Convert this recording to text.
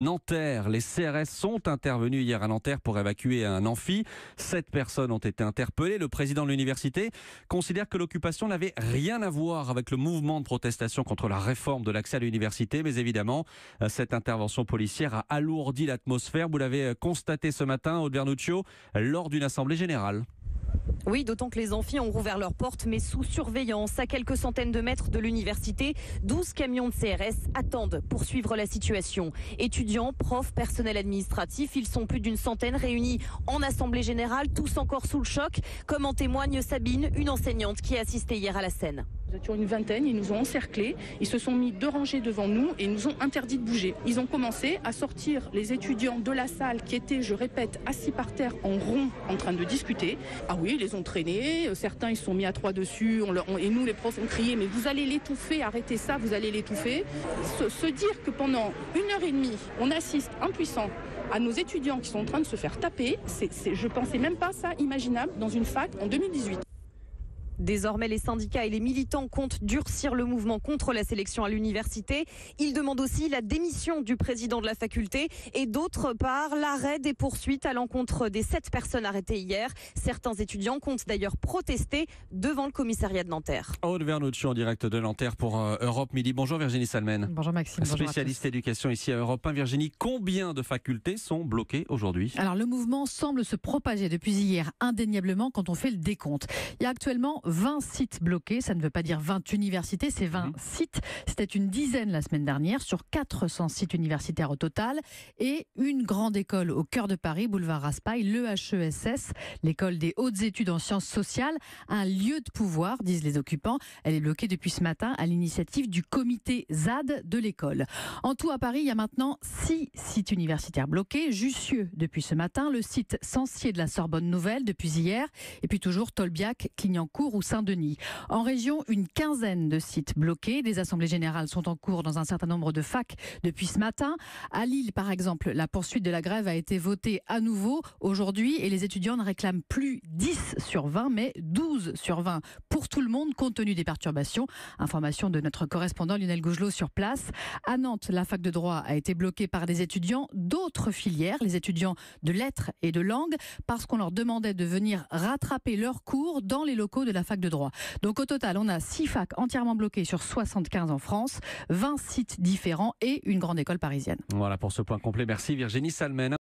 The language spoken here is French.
Nanterre, les CRS sont intervenus hier à Nanterre pour évacuer un amphi. 7 personnes ont été interpellées. Le président de l'université considère que l'occupation n'avait rien à voir avec le mouvement de protestation contre la réforme de l'accès à l'université. Mais évidemment, cette intervention policière a alourdi l'atmosphère. Vous l'avez constaté ce matin, Aude Vernuccio, lors d'une assemblée générale. Oui, d'autant que les amphis ont rouvert leurs portes, mais sous surveillance. À quelques centaines de mètres de l'université, 12 camions de CRS attendent pour suivre la situation. Étudiants, profs, personnel administratif, ils sont plus d'une centaine réunis en assemblée générale, tous encore sous le choc, comme en témoigne Sabine, une enseignante qui a assisté hier à la scène. Nous étions une vingtaine, ils nous ont encerclés, ils se sont mis 2 rangées devant nous et nous ont interdit de bouger. Ils ont commencé à sortir les étudiants de la salle qui étaient, je répète, assis par terre en rond en train de discuter. Ah oui, ils les ont traînés, certains ils se sont mis à 3 dessus et nous les profs ont crié mais vous allez l'étouffer, arrêtez ça, vous allez l'étouffer. Se dire que pendant 1h30 on assiste impuissant à nos étudiants qui sont en train de se faire taper, je pensais même pas ça imaginable dans une fac en 2018. Désormais, les syndicats et les militants comptent durcir le mouvement contre la sélection à l'université. Ils demandent aussi la démission du président de la faculté et d'autre part l'arrêt des poursuites à l'encontre des 7 personnes arrêtées hier. Certains étudiants comptent d'ailleurs protester devant le commissariat de Nanterre. Aude Vernuccio en direct de Nanterre pour Europe Midi. Bonjour Virginie Salmen. Bonjour Maxime. Spécialiste éducation ici à Europe 1. Virginie, combien de facultés sont bloquées aujourd'hui ? Alors le mouvement semble se propager depuis hier indéniablement quand on fait le décompte. Il y a actuellement 20 sites bloqués, ça ne veut pas dire 20 universités, c'est 20 sites. C'était une dizaine la semaine dernière sur 400 sites universitaires au total et une grande école au cœur de Paris, boulevard Raspail, l'EHESS, l'école des hautes études en sciences sociales, un lieu de pouvoir, disent les occupants. Elle est bloquée depuis ce matin à l'initiative du comité ZAD de l'école. En tout à Paris, il y a maintenant 6 sites universitaires bloqués. Jussieu depuis ce matin, le site Censier de la Sorbonne Nouvelle depuis hier et puis toujours Tolbiac, Clignancourt ou Saint-Denis. En région, une quinzaine de sites bloqués. Des assemblées générales sont en cours dans un certain nombre de facs depuis ce matin. À Lille, par exemple, la poursuite de la grève a été votée à nouveau aujourd'hui et les étudiants ne réclament plus 10 sur 20, mais 12 sur 20 pour tout le monde, compte tenu des perturbations. Information de notre correspondant Lionel Gougelot sur place. À Nantes, la fac de droit a été bloquée par des étudiants d'autres filières, les étudiants de lettres et de langue, parce qu'on leur demandait de venir rattraper leurs cours dans les locaux de la fac de droit. Donc au total, on a 6 facs entièrement bloquées sur 75 en France, 20 sites différents et une grande école parisienne. Voilà pour ce point complet. Merci Virginie Salmen.